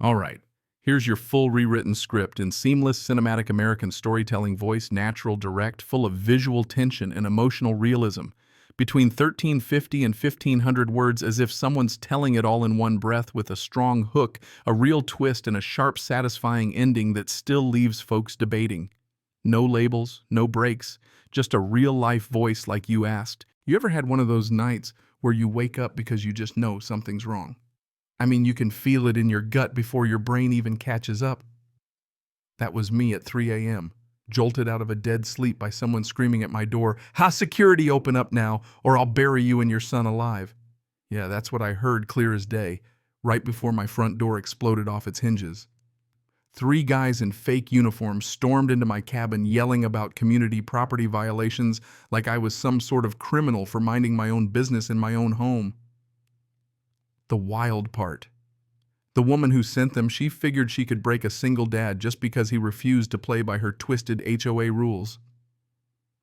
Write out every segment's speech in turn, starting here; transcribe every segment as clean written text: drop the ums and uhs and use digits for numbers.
All right, here's your full rewritten script in seamless cinematic American storytelling voice, natural, direct, full of visual tension and emotional realism. Between 1350 and 1500 words, as if someone's telling it all in one breath, with a strong hook, a real twist, and a sharp, satisfying ending that still leaves folks debating. No labels, no breaks, just a real-life voice like you asked. You ever had one of those nights where you wake up because you just know something's wrong? I mean, you can feel it in your gut before your brain even catches up. That was me at 3 a.m., jolted out of a dead sleep by someone screaming at my door, "Ha, security, open up now, or I'll bury you and your son alive." Yeah, that's what I heard clear as day, right before my front door exploded off its hinges. Three guys in fake uniforms stormed into my cabin yelling about community property violations like I was some sort of criminal for minding my own business in my own home. The wild part. The woman who sent them, she figured she could break a single dad just because he refused to play by her twisted HOA rules.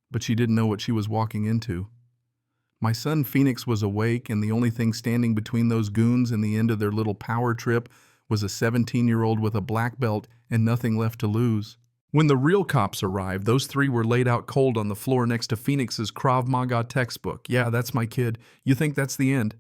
But she didn't know what she was walking into. My son Phoenix was awake, and the only thing standing between those goons and the end of their little power trip was a 17-year-old with a black belt and nothing left to lose. When the real cops arrived, those three were laid out cold on the floor next to Phoenix's Krav Maga textbook. "Yeah, that's my kid. You think that's the end?"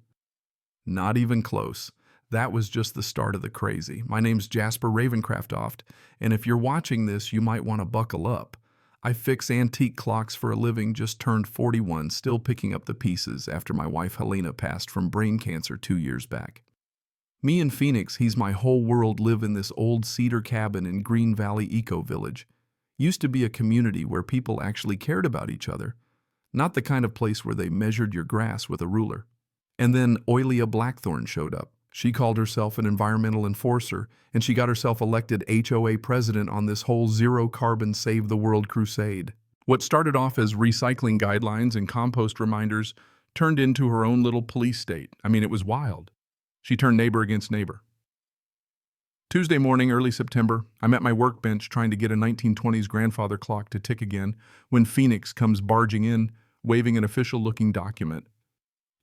Not even close. That was just the start of the crazy. My name's Jasper Ravencraftoft, and if you're watching this, you might want to buckle up. I fix antique clocks for a living, just turned 41, still picking up the pieces after my wife Helena passed from brain cancer 2 years back. Me and Phoenix, he's my whole world, live in this old cedar cabin in Green Valley Eco Village. Used to be a community where people actually cared about each other, not the kind of place where they measured your grass with a ruler. And then Oilia Blackthorn showed up. She called herself an environmental enforcer, and she got herself elected HOA president on this whole zero-carbon save the world crusade. What started off as recycling guidelines and compost reminders turned into her own little police state. I mean, it was wild. She turned neighbor against neighbor. Tuesday morning, early September, I'm at my workbench trying to get a 1920s grandfather clock to tick again when Phoenix comes barging in, waving an official-looking document.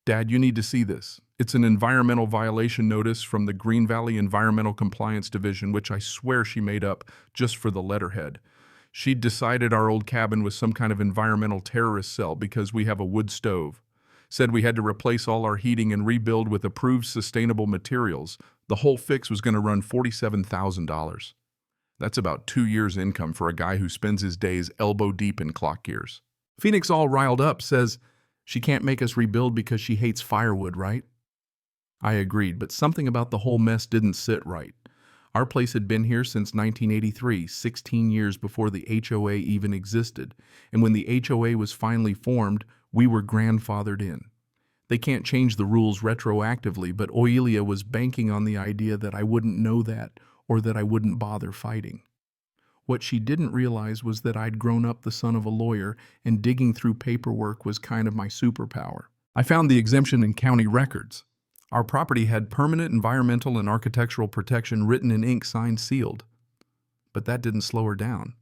"Dad, you need to see this. It's an environmental violation notice from the Green Valley Environmental Compliance Division," which I swear she made up just for the letterhead. She'd decided our old cabin was some kind of environmental terrorist cell because we have a wood stove. Said we had to replace all our heating and rebuild with approved sustainable materials. The whole fix was going to run $47,000. That's about 2 years' income for a guy who spends his days elbow deep in clock gears. Phoenix, all riled up, says she can't make us rebuild because she hates firewood, right? I agreed, but something about the whole mess didn't sit right. Our place had been here since 1983, 16 years before the HOA even existed, and when the HOA was finally formed, we were grandfathered in. They can't change the rules retroactively, but Oilia was banking on the idea that I wouldn't know that, or that I wouldn't bother fighting. What she didn't realize was that I'd grown up the son of a lawyer, and digging through paperwork was kind of my superpower. I found the exemption in county records. Our property had permanent environmental and architectural protection written in ink, signed, sealed. But that didn't slow her down.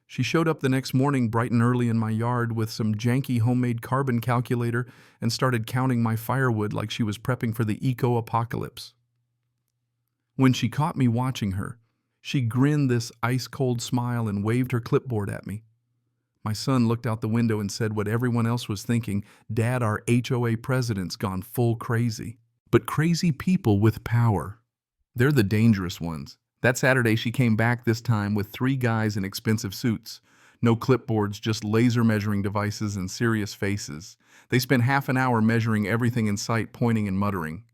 She showed up the next morning bright and early in my yard with some janky homemade carbon calculator and started counting my firewood like she was prepping for the eco-apocalypse. When she caught me watching her, she grinned this ice-cold smile and waved her clipboard at me. My son looked out the window and said what everyone else was thinking: "Dad, our HOA president's gone full crazy." But crazy people with power, they're the dangerous ones. That Saturday, she came back, this time with 3 guys in expensive suits. No clipboards, just laser measuring devices and serious faces. They spent half an hour measuring everything in sight, pointing and muttering.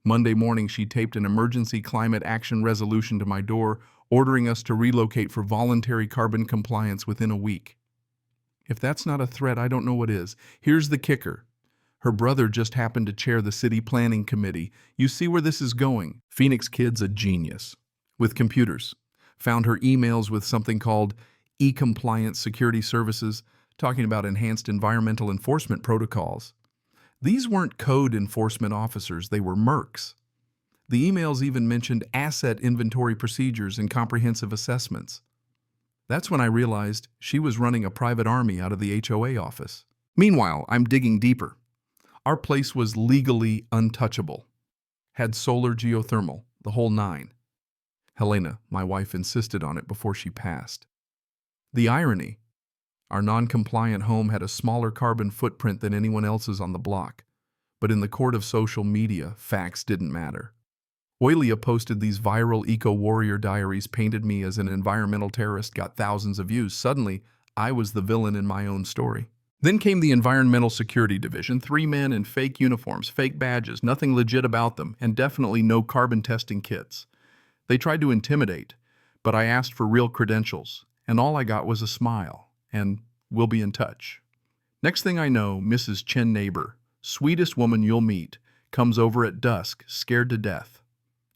Monday morning, she taped an emergency climate action resolution to my door, ordering us to relocate for voluntary carbon compliance within a week. If that's not a threat, I don't know what is. Here's the kicker. Her brother just happened to chair the city planning committee. You see where this is going. Phoenix kid's a genius. With computers. Found her emails with something called e-compliance security services, talking about enhanced environmental enforcement protocols. These weren't code enforcement officers, they were mercs. The emails even mentioned asset inventory procedures and comprehensive assessments. That's when I realized she was running a private army out of the HOA office. Meanwhile, I'm digging deeper. Our place was legally untouchable. Had solar, geothermal, the whole nine. Helena, my wife, insisted on it before she passed. The irony: our non-compliant home had a smaller carbon footprint than anyone else's on the block. But in the court of social media, facts didn't matter. Oilia posted these viral eco-warrior diaries, painted me as an environmental terrorist, got thousands of views. Suddenly, I was the villain in my own story. Then came the Environmental Security Division, 3 men in fake uniforms, fake badges, nothing legit about them, and definitely no carbon testing kits. They tried to intimidate, but I asked for real credentials, and all I got was a smile, and "we'll be in touch." Next thing I know, Mrs. Chen neighbor, sweetest woman you'll meet, comes over at dusk, scared to death.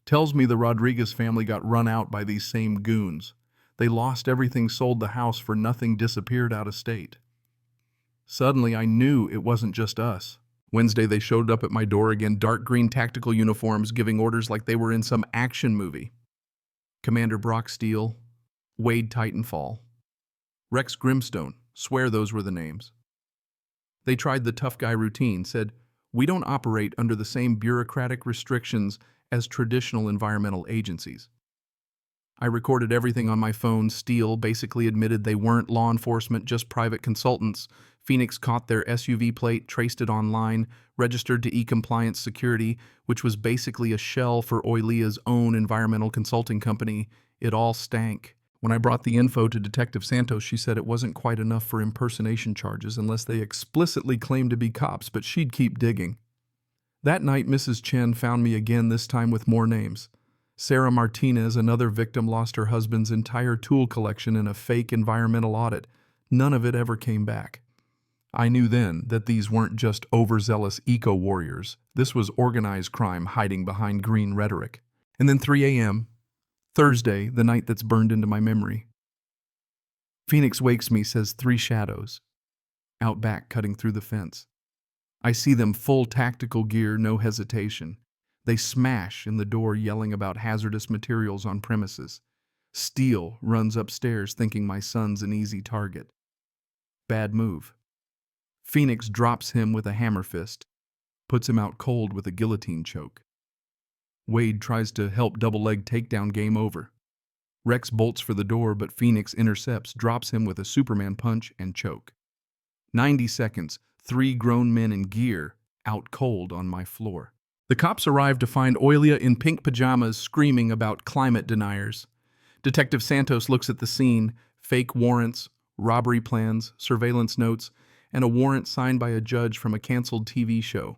Tells me the Rodriguez family got run out by these same goons. They lost everything, sold the house for nothing, disappeared out of state. Suddenly, I knew it wasn't just us. Wednesday, they showed up at my door again, dark green tactical uniforms, giving orders like they were in some action movie. Commander Brock Steele, Wade Titanfall, Rex Grimstone, swear those were the names. They tried the tough guy routine, said, "We don't operate under the same bureaucratic restrictions as traditional environmental agencies." I recorded everything on my phone. Steele basically admitted they weren't law enforcement, just private consultants. Phoenix caught their SUV plate, traced it online, registered to E-Compliance Security, which was basically a shell for Oilia's own environmental consulting company. It all stank. When I brought the info to Detective Santos, she said it wasn't quite enough for impersonation charges unless they explicitly claimed to be cops, but she'd keep digging. That night, Mrs. Chen found me again, this time with more names. Sarah Martinez, another victim, lost her husband's entire tool collection in a fake environmental audit. None of it ever came back. I knew then that these weren't just overzealous eco-warriors. This was organized crime hiding behind green rhetoric. And then 3 a.m., Thursday, the night that's burned into my memory. Phoenix wakes me, says 3 shadows, out back cutting through the fence. I see them, full tactical gear, no hesitation. They smash in the door, yelling about hazardous materials on premises. Steele runs upstairs, thinking my son's an easy target. Bad move. Phoenix drops him with a hammer fist, puts him out cold with a guillotine choke. Wade tries to help, double-leg takedown, game over. Rex bolts for the door, but Phoenix intercepts, drops him with a Superman punch and choke. 90 seconds, 3 grown men in gear, out cold on my floor. The cops arrive to find Oilia in pink pajamas, screaming about climate deniers. Detective Santos looks at the scene: fake warrants, robbery plans, surveillance notes, and a warrant signed by a judge from a canceled TV show.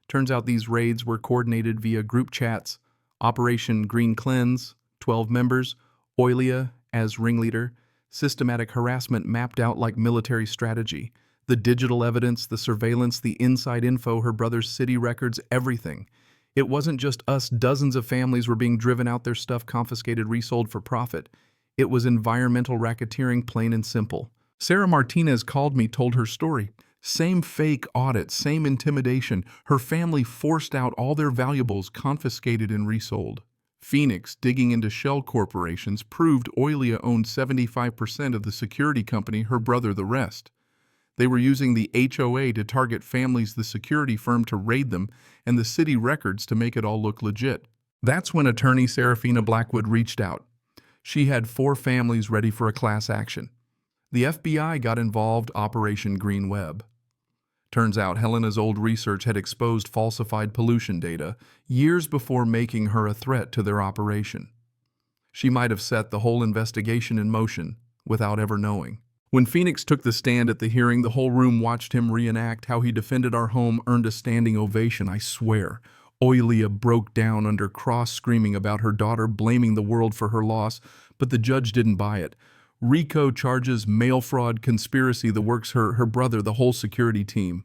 Turns out these raids were coordinated via group chats. Operation Green Cleanse, 12 members, Oilia as ringleader, systematic harassment mapped out like military strategy. The digital evidence, the surveillance, the inside info, her brother's city records, everything. It wasn't just us. Dozens of families were being driven out, their stuff confiscated, resold for profit. It was environmental racketeering, plain and simple. Sarah Martinez called me, told her story. Same fake audit, same intimidation. Her family forced out all their valuables, confiscated and resold. Phoenix, digging into shell corporations, proved Oilia owned 75% of the security company, her brother the rest. They were using the HOA to target families, the security firm to raid them, and the city records to make it all look legit. That's when attorney Serafina Blackwood reached out. She had 4 families ready for a class action. The FBI got involved, Operation Green Web. Turns out Helena's old research had exposed falsified pollution data years before making her a threat to their operation. She might have set the whole investigation in motion without ever knowing. When Phoenix took the stand at the hearing, the whole room watched him reenact how he defended our home, earned a standing ovation. I swear, Oilia broke down under cross, screaming about her daughter, blaming the world for her loss, but the judge didn't buy it. RICO charges, mail fraud, conspiracy, the works, her brother, the whole security team.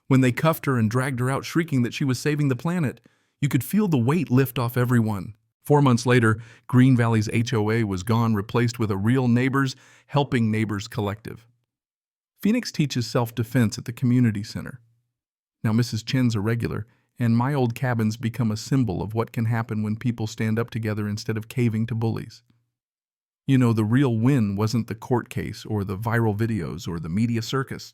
When they cuffed her and dragged her out, shrieking that she was saving the planet, you could feel the weight lift off everyone. 4 months later, Green Valley's HOA was gone, replaced with a real Neighbors Helping Neighbors collective. Phoenix teaches self-defense at the community center. Now Mrs. Chen's a regular, and my old cabins become a symbol of what can happen when people stand up together instead of caving to bullies. You know, the real win wasn't the court case or the viral videos or the media circus.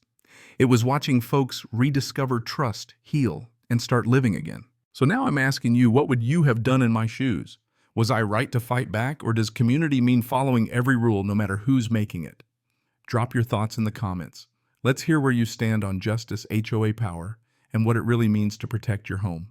It was watching folks rediscover trust, heal, and start living again. So now I'm asking you, what would you have done in my shoes? Was I right to fight back, or does community mean following every rule no matter who's making it? Drop your thoughts in the comments. Let's hear where you stand on justice, HOA power, and what it really means to protect your home.